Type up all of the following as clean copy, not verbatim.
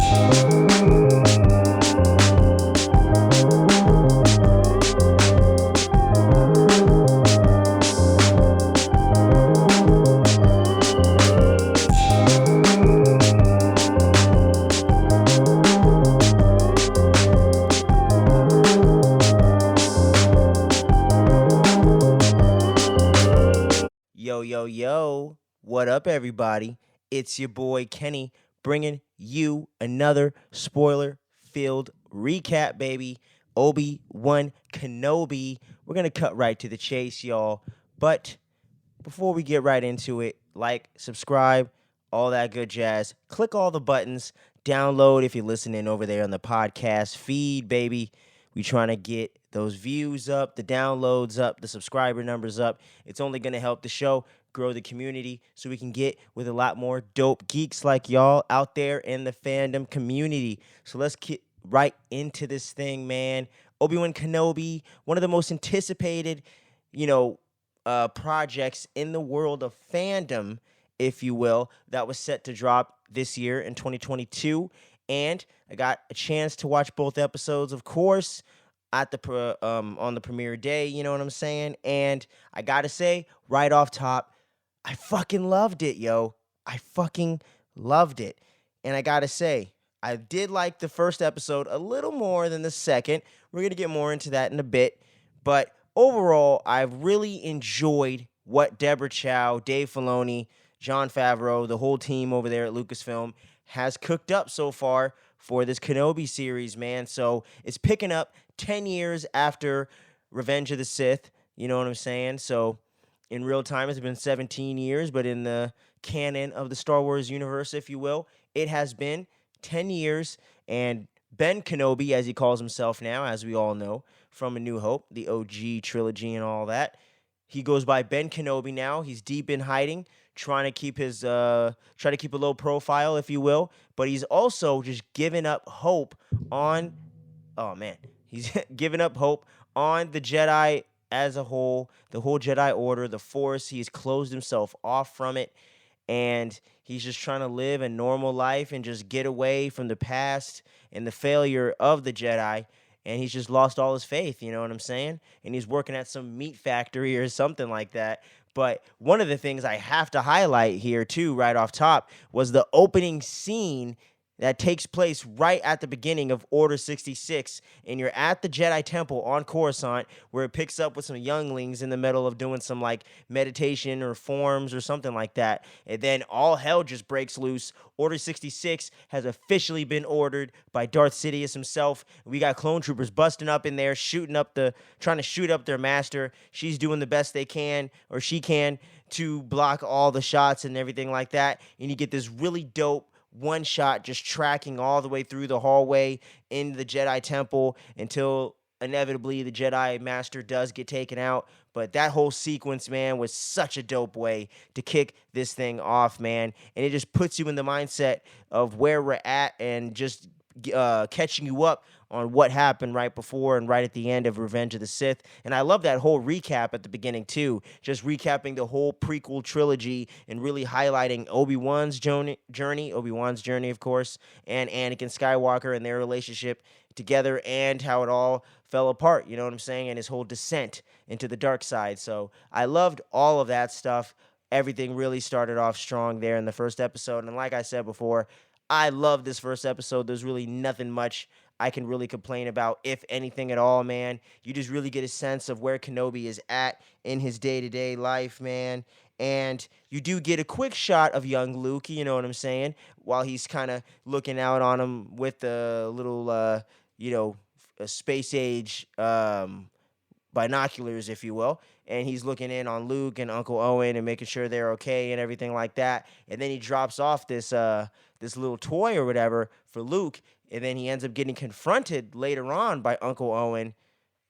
Yo, yo, yo. What up, everybody? It's your boy Kenny bringing you another spoiler filled recap, baby. Obi Wan Kenobi. We're going to cut right to the chase, y'all. But before we get right into it, like, subscribe, all that good jazz. Click all the buttons. Download if you're listening over there on the podcast feed, baby. We trying to get those views up, the downloads up, the subscriber numbers up. It's only going to help the show grow the community so we can get with a lot more dope geeks like y'all out there in the fandom community. So let's get right into this thing, man. Obi-Wan Kenobi, one of the most anticipated, projects in the world of fandom, if you will, that was set to drop this year in 2022. And I got a chance to watch both episodes, of course, at the on the premiere day. You know what I'm saying? And I gotta say, right off top, I fucking loved it, yo. I fucking loved it. And I gotta say, I did like the first episode a little more than the second. We're gonna get more into that in a bit, but overall, I've really enjoyed what Deborah Chow, Dave Filoni, Jon Favreau, the whole team over there at Lucasfilm has cooked up so far for this Kenobi series, man. So it's picking up 10 years after Revenge of the Sith. You know what I'm saying? So in real time, it's been 17 years, but in the canon of the Star Wars universe, if you will, it has been 10 years. And Ben Kenobi, as he calls himself now, as we all know, from A New Hope, the OG trilogy and all that, he goes by Ben Kenobi now. He's deep in hiding, trying to keep a low profile, if you will. But he's also just giving up hope on, oh man, he's giving up hope on the Jedi as a whole, the whole Jedi Order, the Force. He's closed himself off from it, and he's just trying to live a normal life and just get away from the past and the failure of the Jedi. And he's just lost all his faith, you know what I'm saying? And he's working at some meat factory or something like that. But one of the things I have to highlight here, too, right off top, was the opening scene that takes place right at the beginning of Order 66, and you're at the Jedi Temple on Coruscant, where it picks up with some younglings in the middle of doing some, like, meditation or forms or something like that, and then all hell just breaks loose. Order 66 has officially been ordered by Darth Sidious himself. We got clone troopers busting up in there, trying to shoot up their master. She's doing the best they can, or she can, to block all the shots and everything like that, and you get this really dope one shot just tracking all the way through the hallway into the Jedi Temple until inevitably the Jedi Master does get taken out. But that whole sequence, man, was such a dope way to kick this thing off, man. And it just puts you in the mindset of where we're at and just catching you up on what happened right before and right at the end of Revenge of the Sith. And I love that whole recap at the beginning, too. Just recapping the whole prequel trilogy and really highlighting Obi-Wan's journey, of course, and Anakin Skywalker and their relationship together and how it all fell apart, you know what I'm saying, and his whole descent into the dark side. So I loved all of that stuff. Everything really started off strong there in the first episode. And like I said before, I love this first episode. There's really nothing much I can really complain about, if anything at all, man. You just really get a sense of where Kenobi is at in his day-to-day life, man. And you do get a quick shot of young Luke, you know what I'm saying, while he's kind of looking out on him with the little, space-age binoculars, if you will. And he's looking in on Luke and Uncle Owen and making sure they're okay and everything like that. And then he drops off this little toy or whatever for Luke. And then he ends up getting confronted later on by Uncle Owen,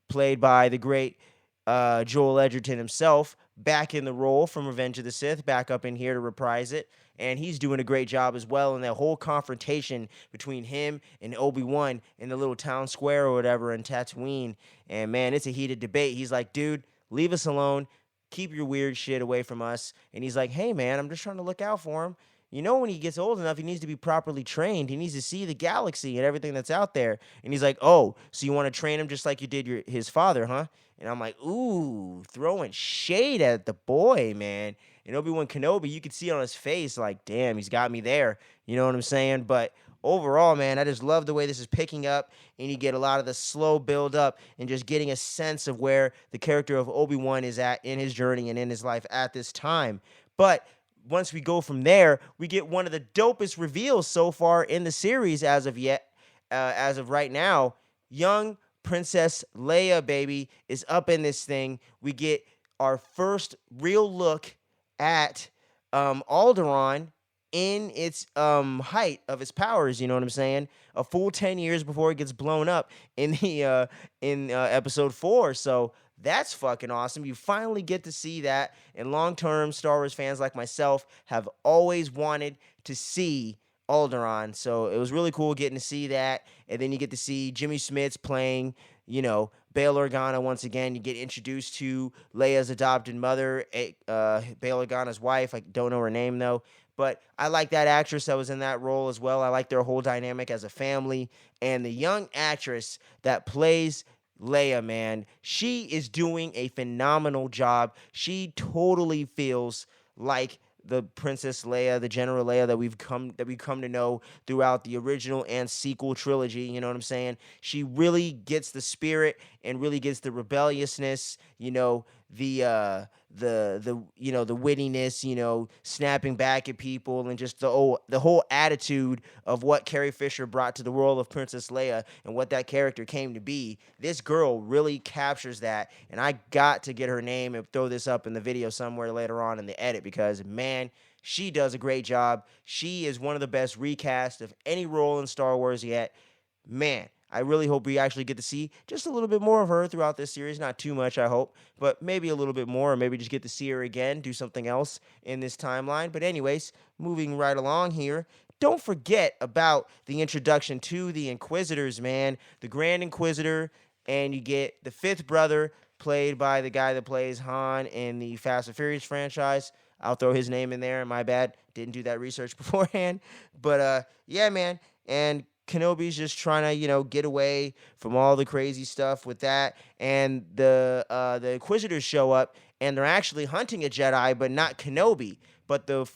played by the great Joel Edgerton himself, back in the role from Revenge of the Sith, back up in here to reprise it. And he's doing a great job as well in that whole confrontation between him and Obi-Wan in the little town square or whatever in Tatooine. And, man, it's a heated debate. He's like, dude, leave us alone. Keep your weird shit away from us. And he's like, hey, man, I'm just trying to look out for him. when he gets old enough, he needs to be properly trained. He needs to see the galaxy and everything that's out there. And he's like, oh, so you want to train him just like you did his father, huh? And I'm like, ooh, throwing shade at the boy, man. And Obi Wan Kenobi, you could see on his face, like, damn, he's got me there. You know what I'm saying? But overall, man, I just love the way this is picking up, and you get a lot of the slow build up and just getting a sense of where the character of Obi-Wan is at in his journey and in his life at this time. But once we go from there, we get one of the dopest reveals so far in the series as of right now. Young Princess Leia, baby, is up in this thing. We get our first real look at Alderaan in its height of its powers, you know what I'm saying? A full 10 years before it gets blown up in the in episode 4. So that's fucking awesome. You finally get to see that, and long-term Star Wars fans like myself have always wanted to see Alderaan. So it was really cool getting to see that. And then you get to see Jimmy Smits playing, Bail Organa once again. You get introduced to Leia's adopted mother, Bail Organa's wife. I don't know her name, though. But I like that actress that was in that role as well. I like their whole dynamic as a family. And the young actress that plays Leia, man, she is doing a phenomenal job. She totally feels like the Princess Leia, the General Leia that we've come to know throughout the original and sequel trilogy. You know what I'm saying? She really gets the spirit and really gets the rebelliousness. The the wittiness. Snapping back at people, and just the whole attitude of what Carrie Fisher brought to the world of Princess Leia and what that character came to be. This girl really captures that, and I got to get her name and throw this up in the video somewhere later on in the edit, because man, she does a great job. She is one of the best recasts of any role in Star Wars yet. Man, I really hope we actually get to see just a little bit more of her throughout this series. Not too much, I hope, but maybe a little bit more, or maybe just get to see her again, do something else in this timeline. But anyways, moving right along here, don't forget about the introduction to the Inquisitors, man. The Grand Inquisitor, and you get the fifth brother, played by the guy that plays Han in the Fast and Furious franchise. I'll throw his name in there. My bad. Didn't do that research beforehand. But yeah, man. And Kenobi's just trying to, get away from all the crazy stuff with that. And the Inquisitors show up, and they're actually hunting a Jedi, but not Kenobi. But the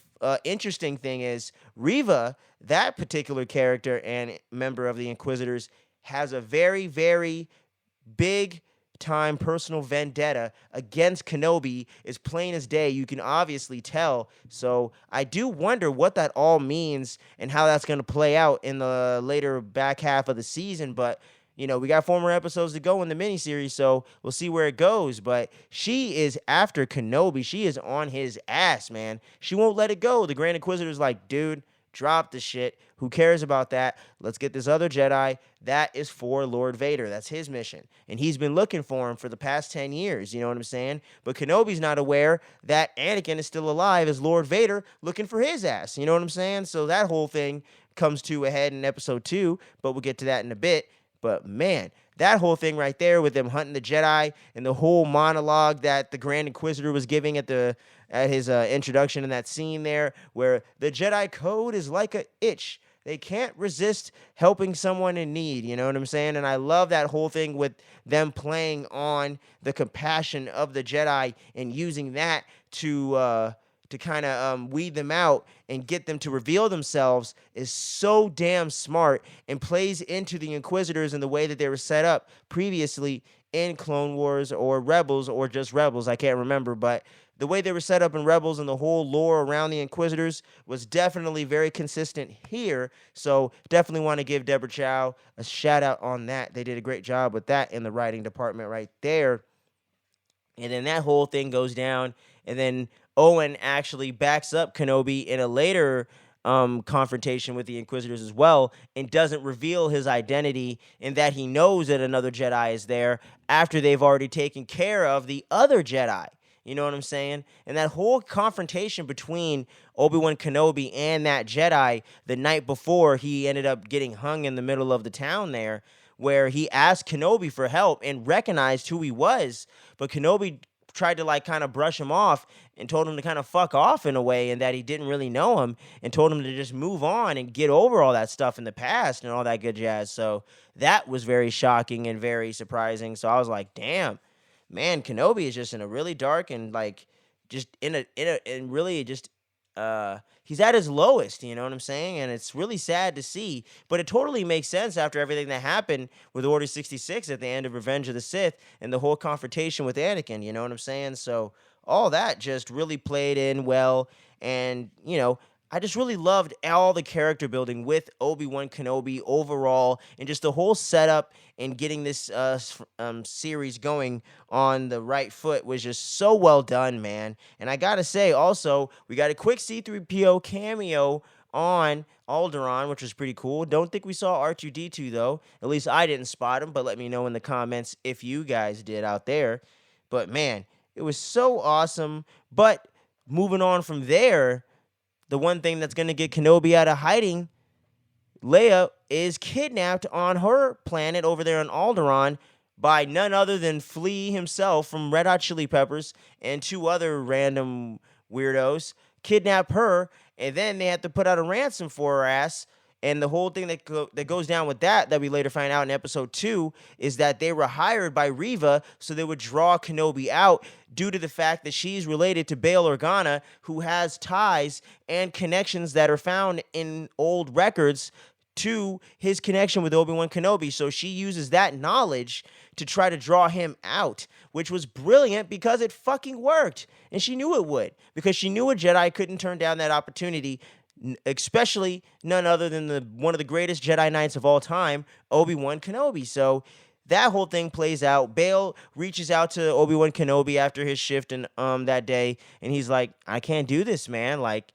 interesting thing is, Reva, that particular character and member of the Inquisitors, has a very, very big time personal vendetta against Kenobi. Is plain as day. You can obviously tell. So I do wonder what that all means and how that's going to play out in the later back half of the season. But we got 4 more episodes to go in the miniseries, so we'll see where it goes. But she is after Kenobi. She is on his ass, man. She won't let it go. The Grand Inquisitor's like, dude, drop the shit. Who cares about that? Let's get this other Jedi. That is for Lord Vader. That's his mission. And he's been looking for him for the past 10 years. You know what I'm saying? But Kenobi's not aware that Anakin is still alive as Lord Vader looking for his ass. You know what I'm saying? So that whole thing comes to a head in episode 2, but we'll get to that in a bit. But man, that whole thing right there with them hunting the Jedi and the whole monologue that the Grand Inquisitor was giving at his introduction in that scene there, where the Jedi code is like a itch. They can't resist helping someone in need. You know what I'm saying? And I love that whole thing with them playing on the compassion of the Jedi and using that to kind of weed them out and get them to reveal themselves is so damn smart, and plays into the Inquisitors and the way that they were set up previously in Clone Wars or Rebels, or just Rebels. I can't remember, but the way they were set up in Rebels and the whole lore around the Inquisitors was definitely very consistent here. So definitely want to give Deborah Chow a shout out on that. They did a great job with that in the writing department right there. And then that whole thing goes down, and then Owen actually backs up Kenobi in a later confrontation with the Inquisitors as well, and doesn't reveal his identity, in that he knows that another Jedi is there after they've already taken care of the other Jedi. You know what I'm saying? And that whole confrontation between Obi Wan Kenobi and that Jedi the night before he ended up getting hung in the middle of the town there, where he asked Kenobi for help and recognized who he was, but Kenobi tried to like kind of brush him off and told him to kind of fuck off in a way, and that he didn't really know him, and told him to just move on and get over all that stuff in the past and all that good jazz. So that was very shocking and very surprising. So I was like, damn, man, Kenobi is just in a really dark and like just in really just he's at his lowest, you know what I'm saying? And it's really sad to see, but it totally makes sense after everything that happened with Order 66 at the end of Revenge of the Sith and the whole confrontation with Anakin, you know what I'm saying? So all that just really played in well, and I just really loved all the character building with Obi-Wan Kenobi overall, and just the whole setup and getting this series going on the right foot was just so well done, man. And I gotta say, also, we got a quick C-3PO cameo on Alderaan, which was pretty cool. Don't think we saw R2-D2, though. At least I didn't spot him, but let me know in the comments if you guys did out there. But, man, it was so awesome. But moving on from there, the one thing that's going to get Kenobi out of hiding, Leia is kidnapped on her planet over there on Alderaan by none other than Flea himself from Red Hot Chili Peppers and two other random weirdos. Kidnap her, and then they have to put out a ransom for her ass. And the whole thing that goes down with that we later find out in episode 2 is that they were hired by Reva so they would draw Kenobi out due to the fact that she's related to Bail Organa, who has ties and connections that are found in old records to his connection with Obi Wan Kenobi. So she uses that knowledge to try to draw him out, which was brilliant because it fucking worked. And she knew it would, because she knew a Jedi couldn't turn down that opportunity, especially none other than one of the greatest Jedi Knights of all time, Obi-Wan Kenobi. So that whole thing plays out. Bail reaches out to Obi-Wan Kenobi after his shift in that day, and he's like, I can't do this, man. Like,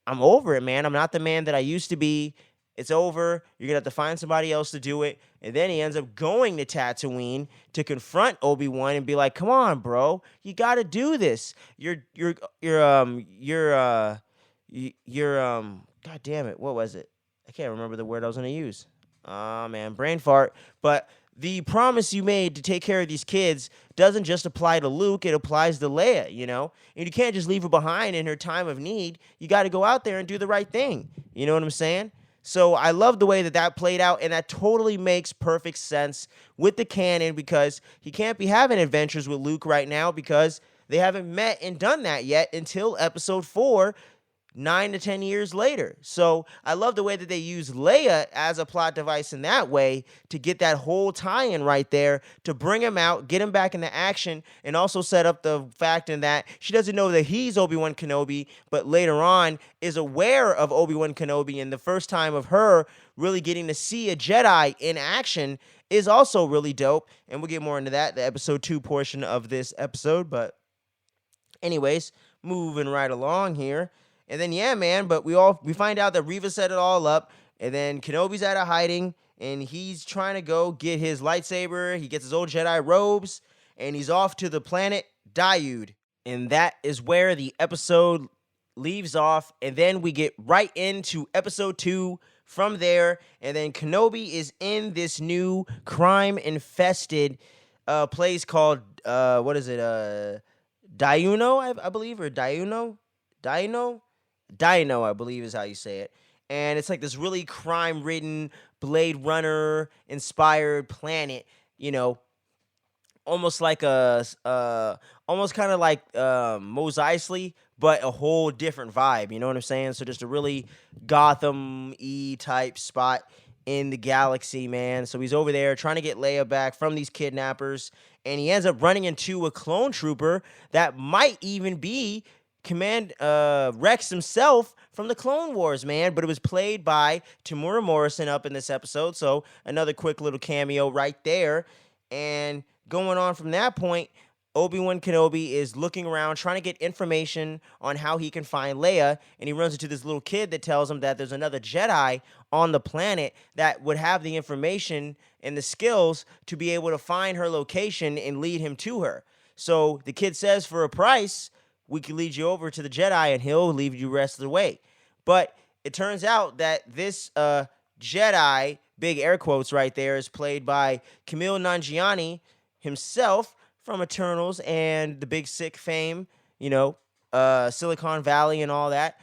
I'm over it, man. I'm not the man that I used to be. It's over. You're going to have to find somebody else to do it. And then he ends up going to Tatooine to confront Obi-Wan and be like, come on, bro. You got to do this. God damn it, what was it? I can't remember the word I was going to use. Man, brain fart. But the promise you made to take care of these kids doesn't just apply to Luke, it applies to Leia, And you can't just leave her behind in her time of need. You got to go out there and do the right thing. You know what I'm saying? So I love the way that played out, and that totally makes perfect sense with the canon, because he can't be having adventures with Luke right now because they haven't met and done that yet until episode 4, 9 to 10 years later. So I love the way that they use Leia as a plot device in that way to get that whole tie-in right there, to bring him out, get him back into action, and also set up the fact in that she doesn't know that he's Obi-Wan Kenobi, but later on is aware of Obi-Wan Kenobi, and the first time of her really getting to see a Jedi in action is also really dope, and we'll get more into that, the episode 2 portion of this episode. But anyways, moving right along here. And then, yeah, man, but we find out that Reva set it all up, and then Kenobi's out of hiding, and he's trying to go get his lightsaber. He gets his old Jedi robes, and he's off to the planet Daeud. And that is where the episode leaves off, and then we get right into episode 2 from there, and then Kenobi is in this new crime-infested place called, Diuno, I believe, or Diuno? Dino, I believe is how you say it. And it's like this really crime-ridden, Blade Runner-inspired planet, almost like almost kind of like Mos Eisley, but a whole different vibe, you know what I'm saying? So just a really Gotham-y type spot in the galaxy, man. So he's over there trying to get Leia back from these kidnappers, and he ends up running into a clone trooper that might even be Command Rex himself from the Clone Wars, man. But it was played by Tamura Morrison up in this episode, so another quick little cameo right there. And going on from that point, Obi-Wan Kenobi is looking around, trying to get information on how he can find Leia, and he runs into this little kid that tells him that there's another Jedi on the planet that would have the information and the skills to be able to find her location and lead him to her. So the kid says, for a price, we can lead you over to the Jedi, and he'll leave you the rest of the way. But it turns out that this Jedi, big air quotes right there, is played by Kumail Nanjiani himself from Eternals and the Big Sick fame, you know, Silicon Valley and all that.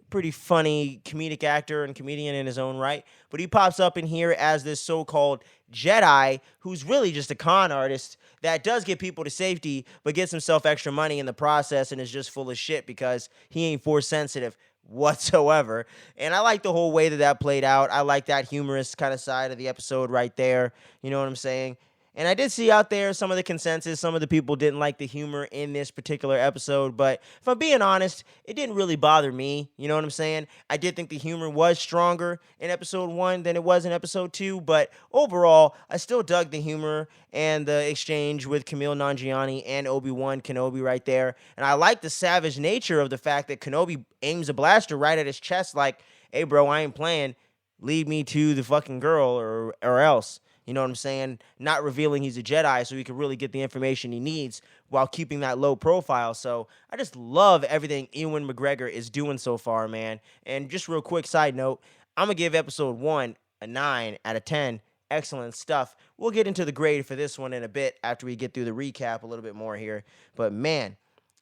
Pretty funny comedic actor and comedian in his own right. But he pops up in here as this so-called Jedi who's really just a con artist that does get people to safety, but gets himself extra money in the process and is just full of shit because he ain't force sensitive whatsoever. And I like the whole way that that played out. I like that humorous kind of side of the episode right there. You know what I'm saying? And I did see out there some of the consensus. Some of the people didn't like the humor in this particular episode. But if I'm being honest, it didn't really bother me. You know what I'm saying? I did think the humor was stronger in episode 1 than it was in episode 2. But overall, I still dug the humor and the exchange with Camille Nanjiani and Obi Wan Kenobi right there. And I like the savage nature of the fact that Kenobi aims a blaster right at his chest like, hey, bro, I ain't playing. Lead me to the fucking girl or else. You know what I'm saying? Not revealing he's a Jedi so he can really get the information he needs while keeping that low profile. So I just love everything Ewan McGregor is doing so far, man. And just real quick side note, I'm going to give episode 1 a 9 out of 10. Excellent stuff. We'll get into the grade for this one in a bit after we get through the recap a little bit more here. But man,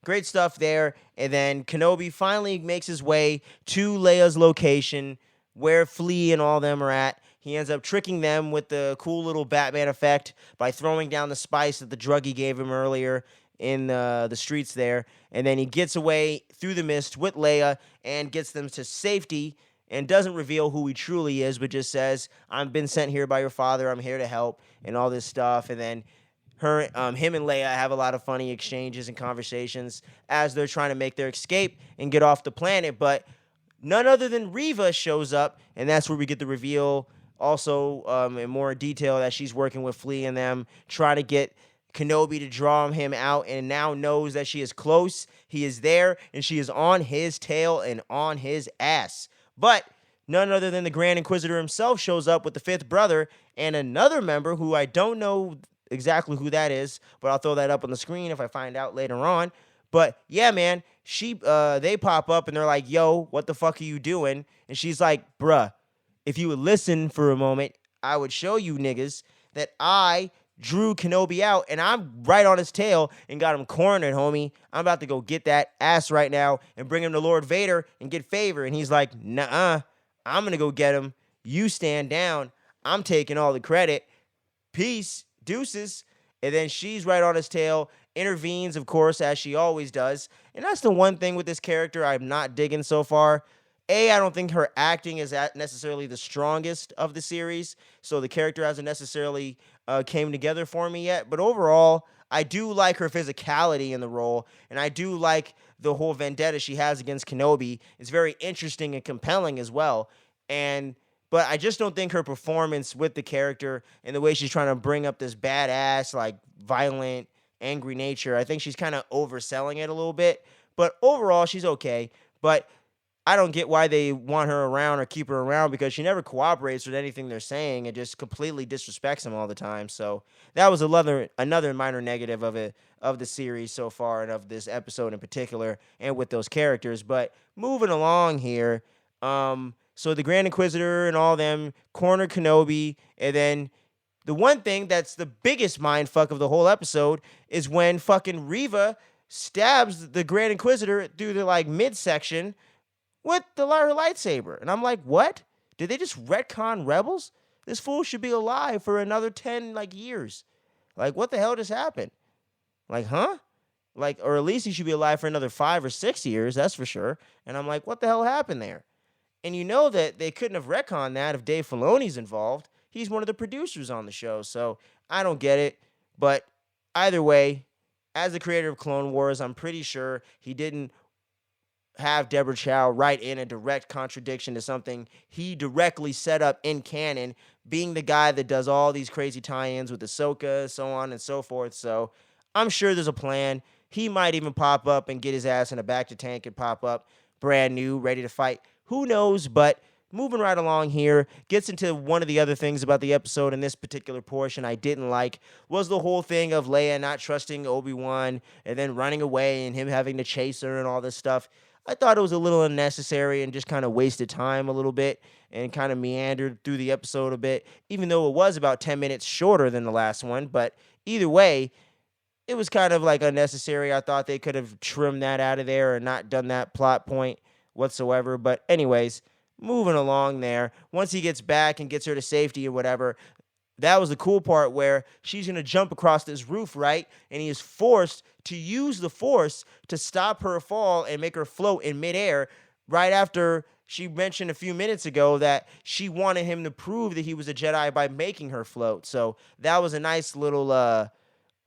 great stuff there. And then Kenobi finally makes his way to Leia's location where Flea and all them are at. He ends up tricking them with the cool little Batman effect by throwing down the spice that the druggie gave him earlier in the streets there. And then he gets away through the mist with Leia and gets them to safety and doesn't reveal who he truly is, but just says, I've been sent here by your father. I'm here to help and all this stuff. And then him and Leia have a lot of funny exchanges and conversations as they're trying to make their escape and get off the planet. But none other than Reva shows up, and that's where we get the reveal also in more detail that she's working with Flea and them, trying to get Kenobi to draw him out, and now knows that she is close, he is there, and she is on his tail and on his ass. But none other than the Grand Inquisitor himself shows up with the fifth brother and another member who I don't know exactly who that is, but I'll throw that up on the screen if I find out later on. But yeah, man, they pop up and they're like, yo, what the fuck are you doing? And she's like, bruh, if you would listen for a moment, I would show you niggas that I drew Kenobi out and I'm right on his tail and got him cornered, homie. I'm about to go get that ass right now and bring him to Lord Vader and get favor. And he's like, nuh-uh, I'm going to go get him. You stand down. I'm taking all the credit. Peace, deuces. And then she's right on his tail, intervenes, of course, as she always does. And that's the one thing with this character I'm not digging so far. I don't think her acting is necessarily the strongest of the series, so the character hasn't necessarily came together for me yet. But overall, I do like her physicality in the role, and I do like the whole vendetta she has against Kenobi. It's very interesting and compelling as well. But I just don't think her performance with the character and the way she's trying to bring up this badass, like violent, angry nature, I think she's kind of overselling it a little bit. But overall, she's okay. But I don't get why they want her around or keep her around because she never cooperates with anything they're saying and just completely disrespects them all the time. So that was another minor negative of the series so far and of this episode in particular and with those characters. But moving along here, so the Grand Inquisitor and all them corner Kenobi, and then the one thing that's the biggest mindfuck of the whole episode is when fucking Reva stabs the Grand Inquisitor through the like midsection with her lightsaber. And I'm like, what? Did they just retcon Rebels? This fool should be alive for another 10 years. Like, what the hell just happened? Like, huh? Like, or at least he should be alive for another 5 or 6 years, that's for sure. And I'm like, what the hell happened there? And you know that they couldn't have retconned that if Dave Filoni's involved. He's one of the producers on the show, so I don't get it. But either way, as the creator of Clone Wars, I'm pretty sure he didn't have Deborah Chow write in a direct contradiction to something he directly set up in canon, being the guy that does all these crazy tie-ins with Ahsoka, so on and so forth. So I'm sure there's a plan. He might even pop up and get his ass in a back to tank and pop up brand new, ready to fight. Who knows? But moving right along here, gets into one of the other things about the episode in this particular portion I didn't like was the whole thing of Leia not trusting Obi Wan and then running away and him having to chase her and all this stuff. I thought it was a little unnecessary and just kind of wasted time a little bit and kind of meandered through the episode a bit, even though it was about 10 minutes shorter than the last one. But either way, it was kind of like unnecessary. I thought they could have trimmed that out of there or not done that plot point whatsoever. But anyways, moving along there. Once he gets back and gets her to safety or whatever, that was the cool part where she's going to jump across this roof, right? And he is forced to use the force to stop her fall and make her float in midair right after she mentioned a few minutes ago that she wanted him to prove that he was a Jedi by making her float. So that was a nice little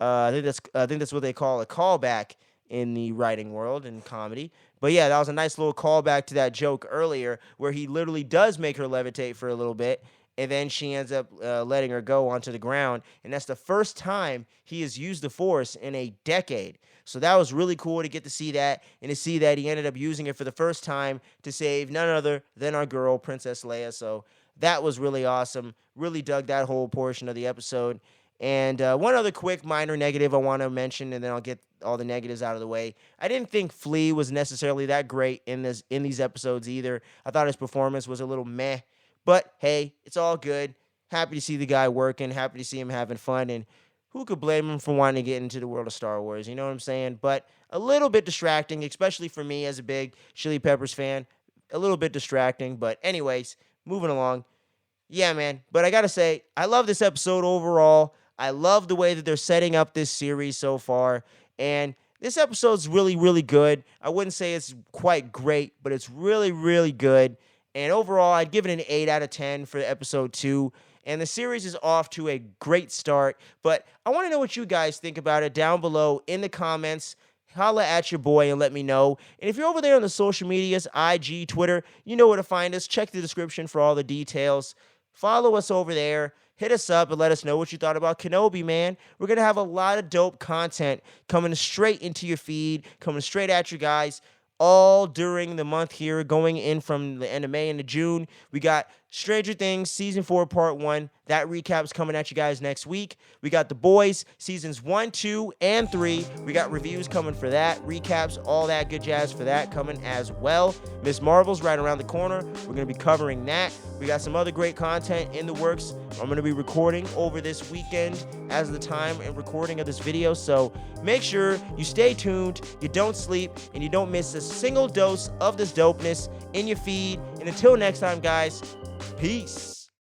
I think that's what they call a callback in the writing world and comedy. But yeah, that was a nice little callback to that joke earlier where he literally does make her levitate for a little bit, and then she ends up letting her go onto the ground. And that's the first time he has used the Force in a decade. So that was really cool to get to see that, and to see that he ended up using it for the first time to save none other than our girl, Princess Leia. So that was really awesome. Really dug that whole portion of the episode. And one other quick minor negative I want to mention, and then I'll get all the negatives out of the way. I didn't think Flea was necessarily that great in these episodes either. I thought his performance was a little meh, but hey, it's all good. Happy to see the guy working. Happy to see him having fun, and who could blame him for wanting to get into the world of Star Wars? You know what I'm saying? But a little bit distracting, especially for me as a big Chili Peppers fan. A little bit distracting, but anyways, moving along. Yeah, man. But I gotta say, I love this episode overall. I love the way that they're setting up this series so far. And this episode's really, really good. I wouldn't say it's quite great, but it's really, really good. And overall, I'd give it an 8 out of 10 for episode 2. And the series is off to a great start. But I want to know what you guys think about it down below in the comments. Holla at your boy and let me know. And if you're over there on the social medias, IG, Twitter, you know where to find us. Check the description for all the details. Follow us over there. Hit us up and let us know what you thought about Kenobi, man. We're going to have a lot of dope content coming straight into your feed, coming straight at you guys, all during the month here, going in from the end of May into June. We got Stranger Things Season 4 Part 1. That recap's coming at you guys next week. We got The Boys Seasons 1, 2, and 3. We got reviews coming for that, recaps, all that good jazz for that coming as well. Miss Marvel's right around the corner. We're going to be covering that. We got some other great content in the works. I'm going to be recording over this weekend as the time and recording of this video. So make sure you stay tuned, you don't sleep, and you don't miss a single dose of this dopeness in your feed. And until next time, guys, peace.